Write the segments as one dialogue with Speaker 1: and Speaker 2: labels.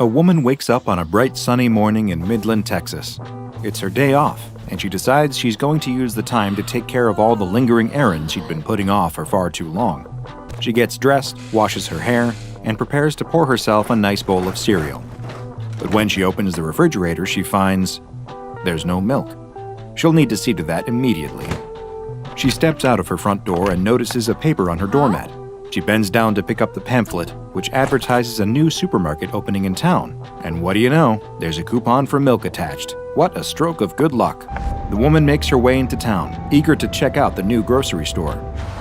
Speaker 1: A woman wakes up on a bright sunny morning in Midland, Texas. It's her day off, and she decides she's going to use the time to take care of all the lingering errands she'd been putting off for far too long. She gets dressed, washes her hair, and prepares to pour herself a nice bowl of cereal. But when she opens the refrigerator, she finds there's no milk. She'll need to see to that immediately. She steps out of her front door and notices a paper on her doormat. She bends down to pick up the pamphlet, which advertises a new supermarket opening in town. And what do you know? There's a coupon for milk attached. What a stroke of good luck. The woman makes her way into town, eager to check out the new grocery store.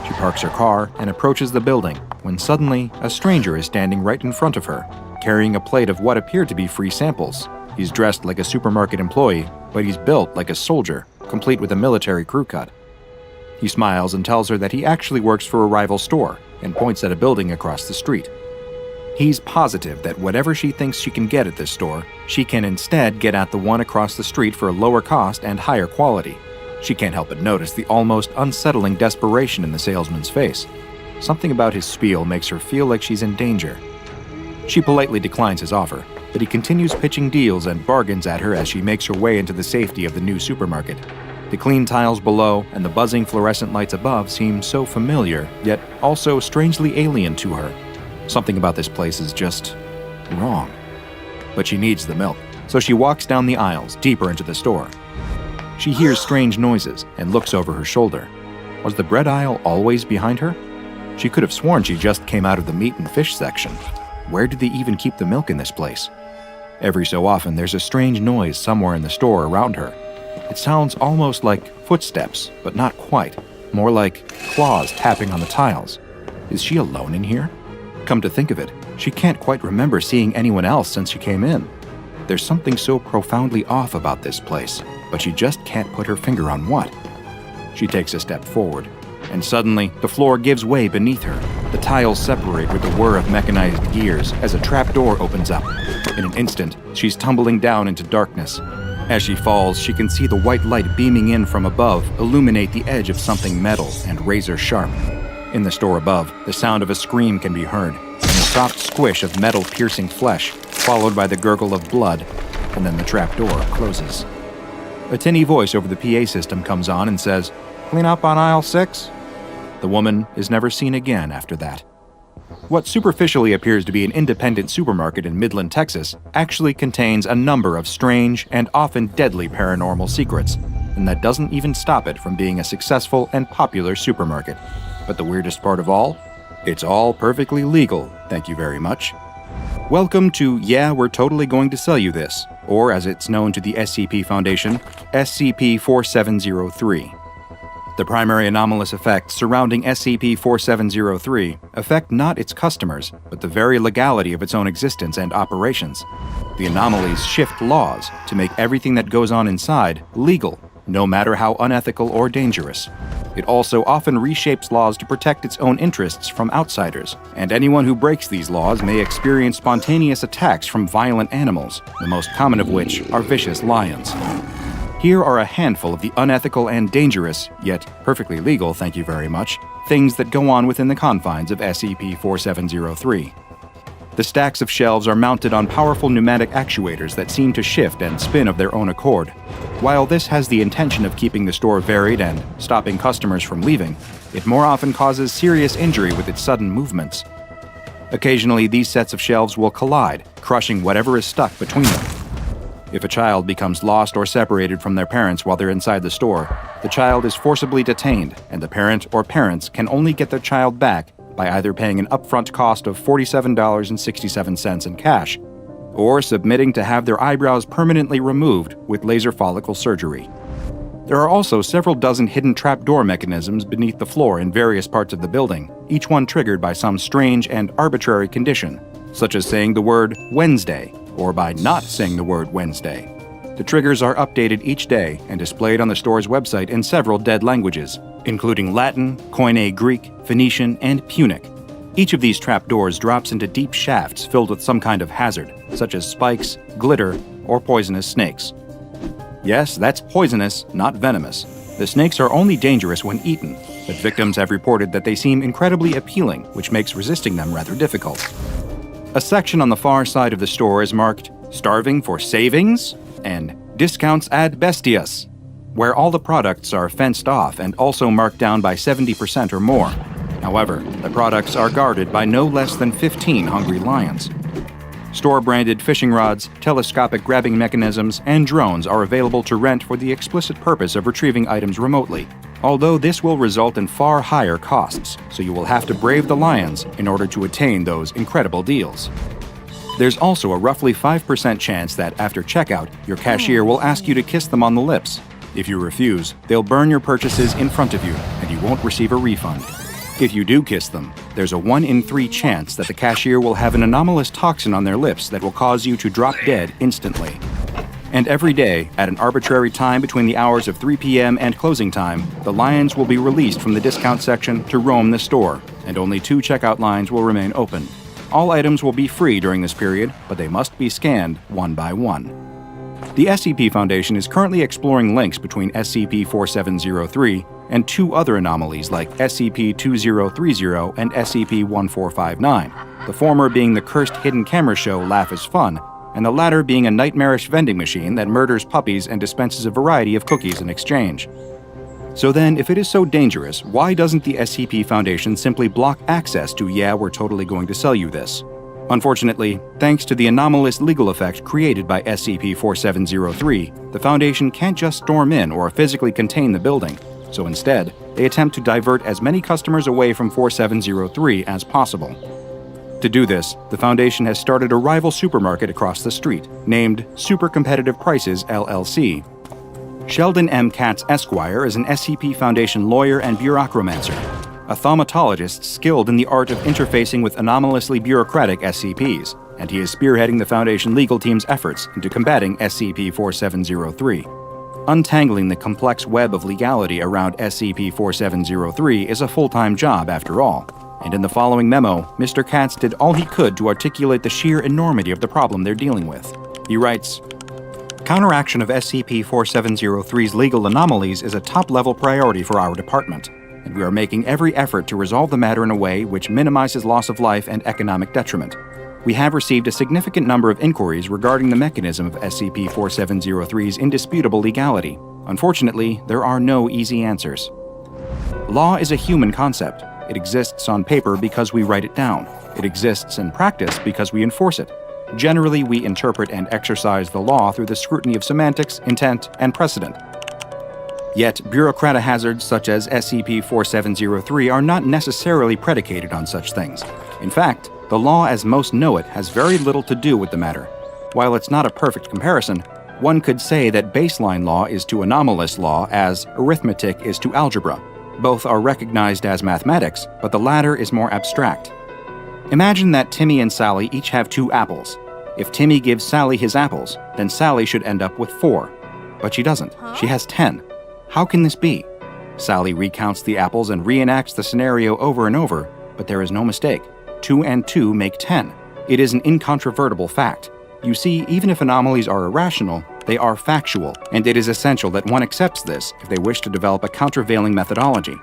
Speaker 1: She parks her car and approaches the building, when suddenly a stranger is standing right in front of her, carrying a plate of what appear to be free samples. He's dressed like a supermarket employee, but he's built like a soldier, complete with a military crew cut. He smiles and tells her that he actually works for a rival store, and points at a building across the street. He's positive that whatever she thinks she can get at this store, she can instead get at the one across the street for a lower cost and higher quality. She can't help but notice the almost unsettling desperation in the salesman's face. Something about his spiel makes her feel like she's in danger. She politely declines his offer, but he continues pitching deals and bargains at her as she makes her way into the safety of the new supermarket. The clean tiles below and the buzzing fluorescent lights above seem so familiar, yet also strangely alien to her. Something about this place is just wrong. But she needs the milk, so she walks down the aisles, deeper into the store. She hears strange noises and looks over her shoulder. Was the bread aisle always behind her? She could have sworn she just came out of the meat and fish section. Where did they even keep the milk in this place? Every so often, there's a strange noise somewhere in the store around her. It sounds almost like footsteps, but not quite. More like claws tapping on the tiles. Is she alone in here? Come to think of it, she can't quite remember seeing anyone else since she came in. There's something so profoundly off about this place, but she just can't put her finger on what. She takes a step forward, and suddenly the floor gives way beneath her. The tiles separate with the whir of mechanized gears as a trapdoor opens up. In an instant, she's tumbling down into darkness. As she falls, she can see the white light beaming in from above illuminate the edge of something metal and razor sharp. In the store above, the sound of a scream can be heard, and the soft squish of metal-piercing flesh, followed by the gurgle of blood, and then the trapdoor closes. A tinny voice over the PA system comes on and says, "Clean up on aisle 6?" The woman is never seen again after that. What superficially appears to be an independent supermarket in Midland, Texas, actually contains a number of strange and often deadly paranormal secrets, and that doesn't even stop it from being a successful and popular supermarket. But the weirdest part of all? It's all perfectly legal, thank you very much. Welcome to Yeah, We're Totally Going to Sell You This, or as it's known to the SCP Foundation, SCP-4703. The primary anomalous effects surrounding SCP-4703 affect not its customers, but the very legality of its own existence and operations. The anomalies shift laws to make everything that goes on inside legal, no matter how unethical or dangerous. It also often reshapes laws to protect its own interests from outsiders, and anyone who breaks these laws may experience spontaneous attacks from violent animals, the most common of which are vicious lions. Here are a handful of the unethical and dangerous, yet perfectly legal, thank you very much, things that go on within the confines of SCP-4703. The stacks of shelves are mounted on powerful pneumatic actuators that seem to shift and spin of their own accord. While this has the intention of keeping the store varied and stopping customers from leaving, it more often causes serious injury with its sudden movements. Occasionally, these sets of shelves will collide, crushing whatever is stuck between them. If a child becomes lost or separated from their parents while they're inside the store, the child is forcibly detained, and the parent or parents can only get their child back by either paying an upfront cost of $47.67 in cash, or submitting to have their eyebrows permanently removed with laser follicle surgery. There are also several dozen hidden trapdoor mechanisms beneath the floor in various parts of the building, each one triggered by some strange and arbitrary condition, such as saying the word Wednesday, or by not saying the word Wednesday. The triggers are updated each day and displayed on the store's website in several dead languages, including Latin, Koine Greek, Phoenician, and Punic. Each of these trapdoors drops into deep shafts filled with some kind of hazard, such as spikes, glitter, or poisonous snakes. Yes, that's poisonous, not venomous. The snakes are only dangerous when eaten, but victims have reported that they seem incredibly appealing, which makes resisting them rather difficult. A section on the far side of the store is marked Starving for Savings and Discounts ad Bestias, where all the products are fenced off and also marked down by 70% or more. However, the products are guarded by no less than 15 hungry lions. Store-branded fishing rods, telescopic grabbing mechanisms, and drones are available to rent for the explicit purpose of retrieving items remotely, although this will result in far higher costs, so you will have to brave the lions in order to attain those incredible deals. There's also a roughly 5% chance that after checkout, your cashier will ask you to kiss them on the lips. If you refuse, they'll burn your purchases in front of you, and you won't receive a refund. If you do kiss them, there's a 1 in 3 chance that the cashier will have an anomalous toxin on their lips that will cause you to drop dead instantly. And every day, at an arbitrary time between the hours of 3 p.m. and closing time, the lions will be released from the discount section to roam the store, and only 2 checkout lines will remain open. All items will be free during this period, but they must be scanned one by one. The SCP Foundation is currently exploring links between SCP-4703 and 2 other anomalies like SCP-2030 and SCP-1459, the former being the cursed hidden camera show Laugh is Fun, and the latter being a nightmarish vending machine that murders puppies and dispenses a variety of cookies in exchange. So then, if it is so dangerous, why doesn't the SCP Foundation simply block access to "yeah, we're totally going to sell you this"? Unfortunately, thanks to the anomalous legal effect created by SCP-4703, the Foundation can't just storm in or physically contain the building, so instead, they attempt to divert as many customers away from 4703 as possible. To do this, the Foundation has started a rival supermarket across the street, named Super Competitive Prices LLC. Sheldon M. Katz Esquire is an SCP Foundation lawyer and bureaucromancer, a thaumatologist skilled in the art of interfacing with anomalously bureaucratic SCPs, and he is spearheading the Foundation legal team's efforts into combating SCP-4703. Untangling the complex web of legality around SCP-4703 is a full-time job after all, and in the following memo, Mr. Katz did all he could to articulate the sheer enormity of the problem they're dealing with. He writes, "Counteraction of SCP-4703's legal anomalies is a top-level priority for our department, and we are making every effort to resolve the matter in a way which minimizes loss of life and economic detriment. We have received a significant number of inquiries regarding the mechanism of SCP-4703's indisputable legality. Unfortunately, there are no easy answers. Law is a human concept. It exists on paper because we write it down. It exists in practice because we enforce it. Generally, we interpret and exercise the law through the scrutiny of semantics, intent, and precedent. Yet, bureaucratic hazards such as SCP-4703 are not necessarily predicated on such things. In fact, the law as most know it has very little to do with the matter. While it's not a perfect comparison, one could say that baseline law is to anomalous law as arithmetic is to algebra. Both are recognized as mathematics, but the latter is more abstract. Imagine that Timmy and Sally each have 2 apples. If Timmy gives Sally his apples, then Sally should end up with 4. But she doesn't. She has 10. How can this be? Sally recounts the apples and reenacts the scenario over and over, but there is no mistake. 2 and 2 make 10. It is an incontrovertible fact. You see, even if anomalies are irrational, they are factual, and it is essential that one accepts this if they wish to develop a countervailing methodology.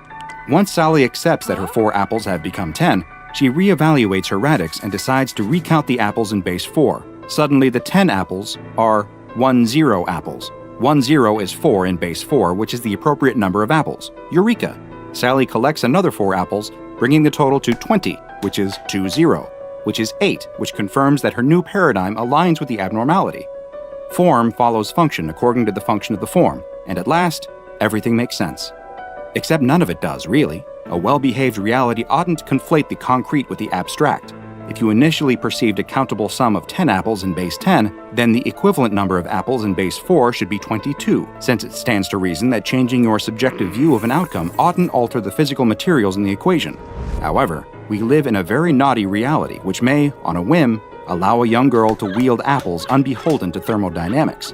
Speaker 1: Once Sally accepts that her 4 apples have become 10, she reevaluates her radix and decides to recount the apples in base 4. Suddenly, the 10 apples are 10 apples. 10 is 4 in base 4, which is the appropriate number of apples. Eureka! Sally collects another 4 apples, bringing the total to 20, which is 20, which is 8, which confirms that her new paradigm aligns with the abnormality. Form follows function according to the function of the form, and at last, everything makes sense. Except none of it does, really. A well-behaved reality oughtn't conflate the concrete with the abstract. If you initially perceived a countable sum of 10 apples in base 10, then the equivalent number of apples in base 4 should be 22, since it stands to reason that changing your subjective view of an outcome oughtn't alter the physical materials in the equation. However, we live in a very naughty reality which may, on a whim, allow a young girl to wield apples unbeholden to thermodynamics.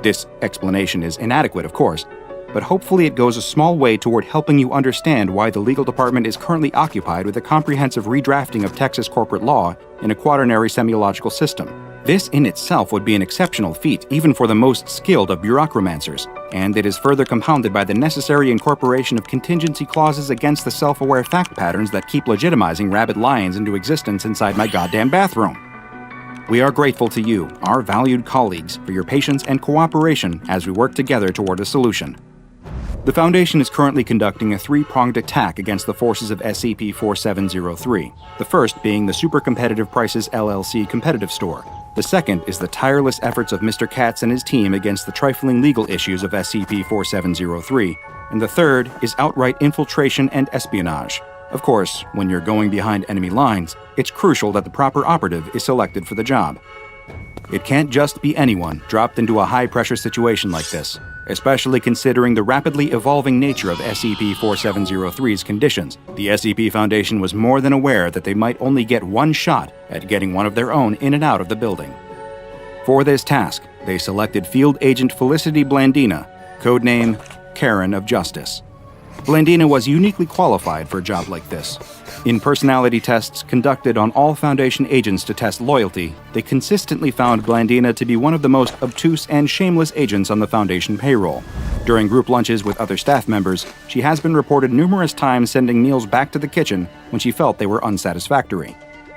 Speaker 1: This explanation is inadequate, of course, but hopefully it goes a small way toward helping you understand why the legal department is currently occupied with a comprehensive redrafting of Texas corporate law in a quaternary semiological system. This in itself would be an exceptional feat even for the most skilled of bureaucromancers, and it is further compounded by the necessary incorporation of contingency clauses against the self-aware fact patterns that keep legitimizing rabid lions into existence inside my goddamn bathroom. We are grateful to you, our valued colleagues, for your patience and cooperation as we work together toward a solution. The Foundation is currently conducting a three-pronged attack against the forces of SCP-4703, the first being the Super Competitive Prices LLC competitive store. The second is the tireless efforts of Mr. Katz and his team against the trifling legal issues of SCP-4703, and the third is outright infiltration and espionage. Of course, when you're going behind enemy lines, it's crucial that the proper operative is selected for the job. It can't just be anyone dropped into a high-pressure situation like this, especially considering the rapidly evolving nature of SCP-4703's conditions. The SCP Foundation was more than aware that they might only get one shot at getting one of their own in and out of the building. For this task, they selected Field Agent Felicity Blandina, codename Karen of Justice. Blandina was uniquely qualified for a job like this. In personality tests conducted on all Foundation agents to test loyalty, they consistently found Blandina to be one of the most obtuse and shameless agents on the Foundation payroll. During group lunches with other staff members, she has been reported numerous times sending meals back to the kitchen when she felt they were unsatisfactory.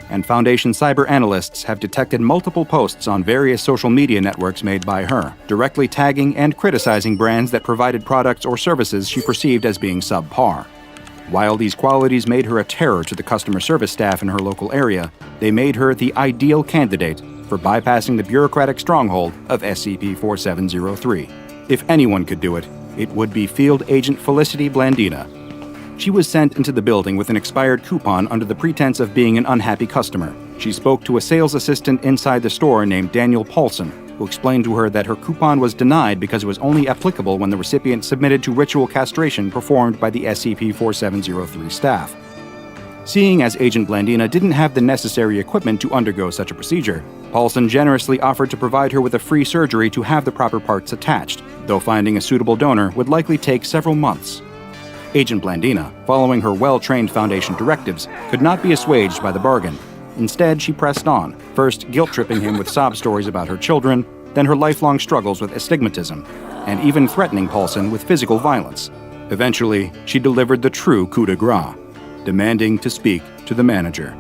Speaker 1: And Foundation cyber analysts have detected multiple posts on various social media networks made by her, directly tagging and criticizing brands that provided products or services she perceived as being subpar. While these qualities made her a terror to the customer service staff in her local area, they made her the ideal candidate for bypassing the bureaucratic stronghold of SCP-4703. If anyone could do it, it would be Field Agent Felicity Blandina. She was sent into the building with an expired coupon under the pretense of being an unhappy customer. She spoke to a sales assistant inside the store named Daniel Paulson, who explained to her that her coupon was denied because it was only applicable when the recipient submitted to ritual castration performed by the SCP-4703 staff. Seeing as Agent Blandina didn't have the necessary equipment to undergo such a procedure, Paulson generously offered to provide her with a free surgery to have the proper parts attached, though finding a suitable donor would likely take several months. Agent Blandina, following her well-trained Foundation directives, could not be assuaged by the bargain. Instead, she pressed on, first guilt-tripping him with sob stories about her children, then her lifelong struggles with astigmatism, and even threatening Paulson with physical violence. Eventually, she delivered the true coup de grace, demanding to speak to the manager.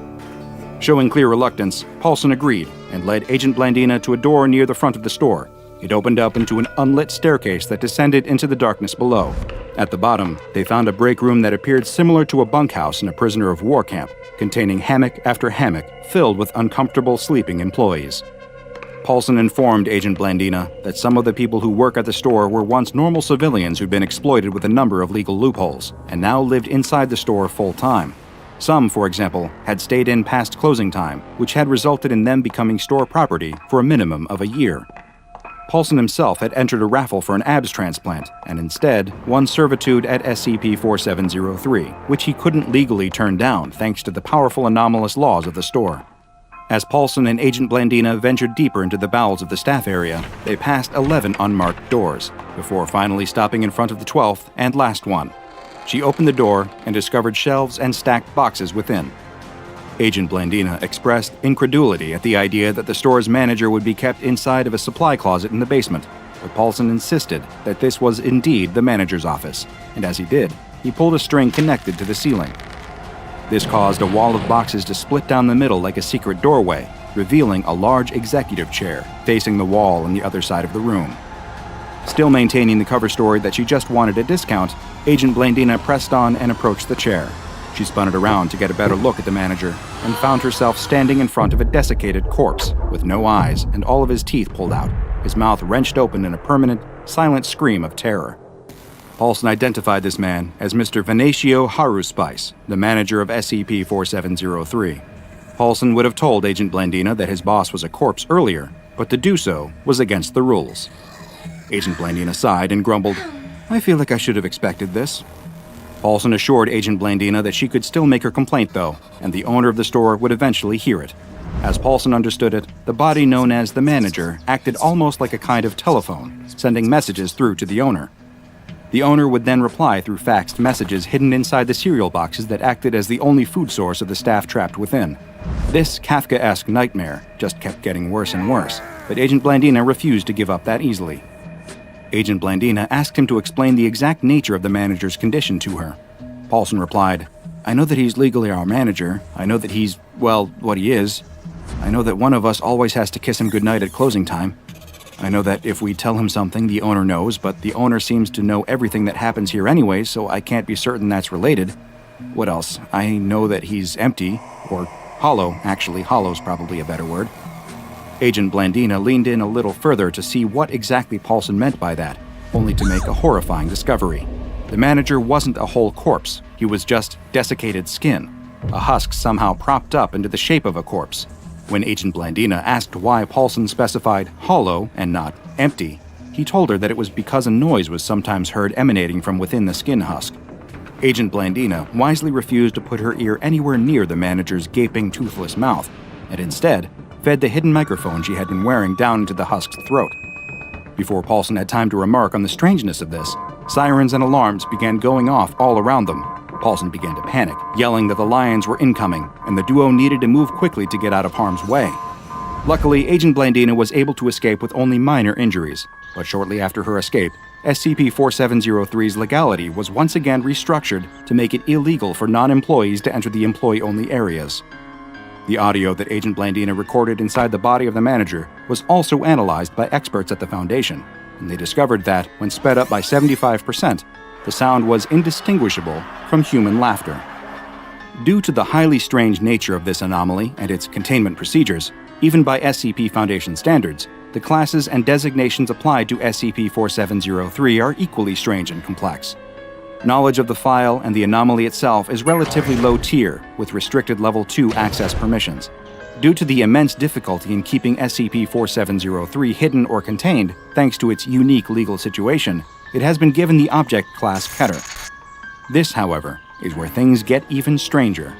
Speaker 1: Showing clear reluctance, Paulson agreed and led Agent Blandina to a door near the front of the store. It opened up into an unlit staircase that descended into the darkness below. At the bottom, they found a break room that appeared similar to a bunkhouse in a prisoner of war camp, containing hammock after hammock filled with uncomfortable sleeping employees. Paulson informed Agent Blandina that some of the people who work at the store were once normal civilians who'd been exploited with a number of legal loopholes, and now lived inside the store full-time. Some, for example, had stayed in past closing time, which had resulted in them becoming store property for a minimum of a year. Paulson himself had entered a raffle for an abs transplant, and instead won servitude at SCP-4703, which he couldn't legally turn down thanks to the powerful anomalous laws of the store. As Paulson and Agent Blandina ventured deeper into the bowels of the staff area, they passed 11 unmarked doors, before finally stopping in front of the 12th and last one. She opened the door and discovered shelves and stacked boxes within. Agent Blandina expressed incredulity at the idea that the store's manager would be kept inside of a supply closet in the basement, but Paulson insisted that this was indeed the manager's office, and as he did, he pulled a string connected to the ceiling. This caused a wall of boxes to split down the middle like a secret doorway, revealing a large executive chair facing the wall on the other side of the room. Still maintaining the cover story that she just wanted a discount, Agent Blandina pressed on and approached the chair. She spun it around to get a better look at the manager and found herself standing in front of a desiccated corpse with no eyes and all of his teeth pulled out, his mouth wrenched open in a permanent, silent scream of terror. Paulson identified this man as Mr. Venatio Haruspice, the manager of SCP-4703. Paulson would have told Agent Blandina that his boss was a corpse earlier, but to do so was against the rules. Agent Blandina sighed and grumbled, "I feel like I should have expected this." Paulson assured Agent Blandina that she could still make her complaint, though, and the owner of the store would eventually hear it. As Paulson understood it, the body known as the manager acted almost like a kind of telephone, sending messages through to the owner. The owner would then reply through faxed messages hidden inside the cereal boxes that acted as the only food source of the staff trapped within. This Kafka-esque nightmare just kept getting worse and worse, but Agent Blandina refused to give up that easily. Agent Blandina asked him to explain the exact nature of the manager's condition to her. Paulson replied, "I know that he's legally our manager. I know that he's, well, what he is. I know that one of us always has to kiss him goodnight at closing time. I know that if we tell him something, the owner knows, but the owner seems to know everything that happens here anyway, so I can't be certain that's related. What else? I know that he's empty, or hollow. Actually, hollow's probably a better word." Agent Blandina leaned in a little further to see what exactly Paulson meant by that, only to make a horrifying discovery. The manager wasn't a whole corpse. He was just desiccated skin, a husk somehow propped up into the shape of a corpse. When Agent Blandina asked why Paulson specified hollow and not empty, he told her that it was because a noise was sometimes heard emanating from within the skin husk. Agent Blandina wisely refused to put her ear anywhere near the manager's gaping, toothless mouth, and instead fed the hidden microphone she had been wearing down into the husk's throat. Before Paulson had time to remark on the strangeness of this, sirens and alarms began going off all around them. Paulson began to panic, yelling that the lions were incoming, and the duo needed to move quickly to get out of harm's way. Luckily, Agent Blandina was able to escape with only minor injuries, but shortly after her escape, SCP-4703's legality was once again restructured to make it illegal for non-employees to enter the employee-only areas. The audio that Agent Blandina recorded inside the body of the manager was also analyzed by experts at the Foundation, and they discovered that, when sped up by 75%, the sound was indistinguishable from human laughter. Due to the highly strange nature of this anomaly and its containment procedures, even by SCP Foundation standards, the classes and designations applied to SCP-4703 are equally strange and complex. Knowledge of the file and the anomaly itself is relatively low tier, with restricted Level 2 access permissions. Due to the immense difficulty in keeping SCP-4703 hidden or contained, thanks to its unique legal situation, it has been given the Object Class Keter. This, however, is where things get even stranger.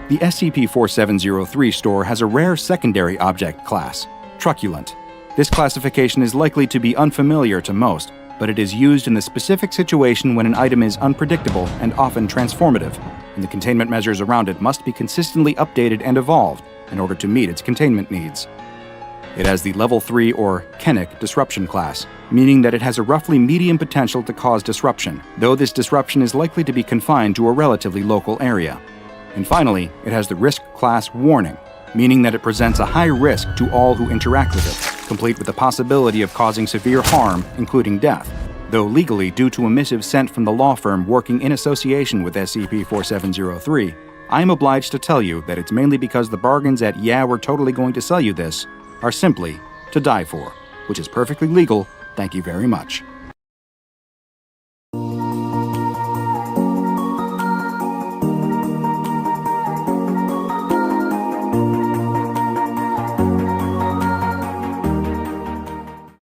Speaker 1: The SCP-4703 store has a rare secondary object class, Truculent. This classification is likely to be unfamiliar to most, but it is used in the specific situation when an item is unpredictable and often transformative, and the containment measures around it must be consistently updated and evolved in order to meet its containment needs. It has the Level 3 or Kenic disruption class, meaning that it has a roughly medium potential to cause disruption, though this disruption is likely to be confined to a relatively local area. And finally, it has the Risk class Warning, meaning that it presents a high risk to all who interact with it, complete with the possibility of causing severe harm, including death, though legally due to a missive sent from the law firm working in association with SCP-4703, I am obliged to tell you that it's mainly because the bargains at "yeah, we're totally going to sell you this" are simply to die for, which is perfectly legal, thank you very much.